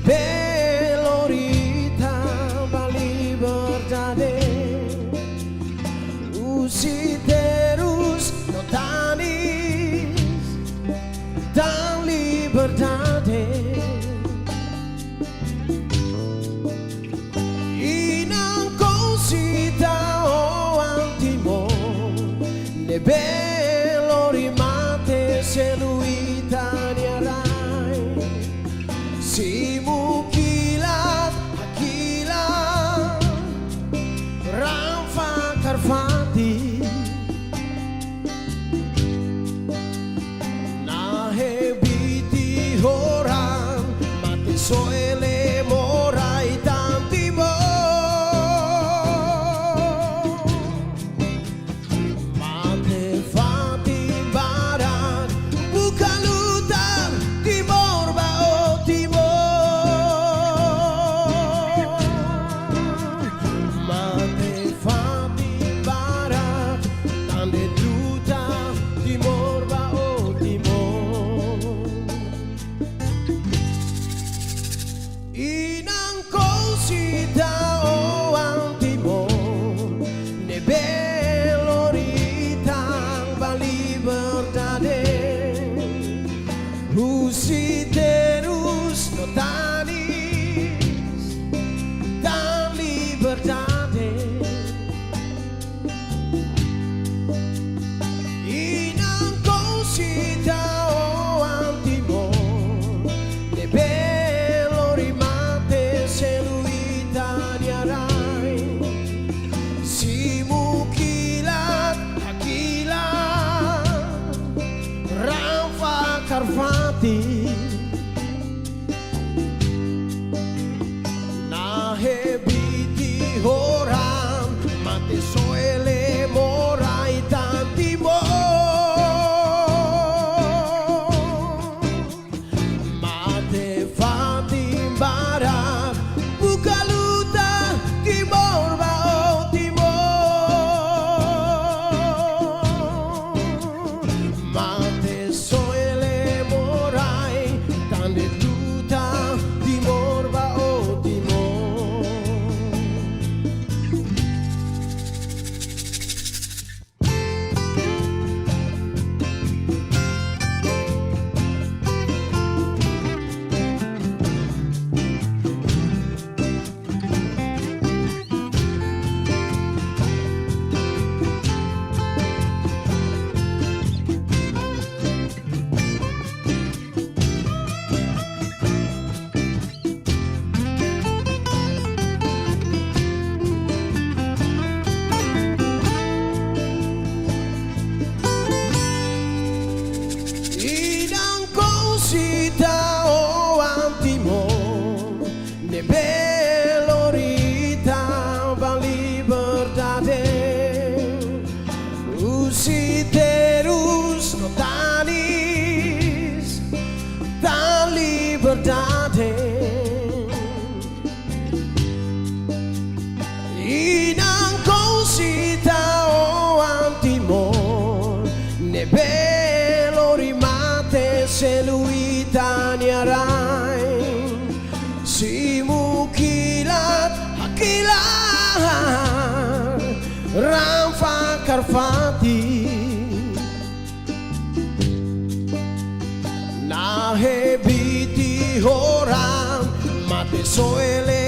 Belorita Bali berdade Usi terus no tanis Dan liberdade Inang cosita o antimo Ne belori mate se lui taniarai Si mukilat hakilat Rafa Karfati Nahebiti horan Mati soele morai tantimo Mate fati barat Bukalutan timor bao timor Mate fati barat Tande duta timor bao timor Inang cosita o timor Ne beloritang Bali berdade Usi terus no tanis Dan liberdade Inang cosita o timor Ne belori mate se lui taniarai Si mukilat hakilat Rafa Karfati Nahebiti horam Mate soele morai tantimo Mate fati barat Bukaluta timor bao timor Mate soele morai Tande duta timor bao timor Inang cosita o timor Ne belorita Bali berdade Usi terus no tanis Dan liberdade Inang cosita o timor Ne belori mate se lui taniarai Si mukilat hakilat Rafa Karfati Nahebiti horam Mate soele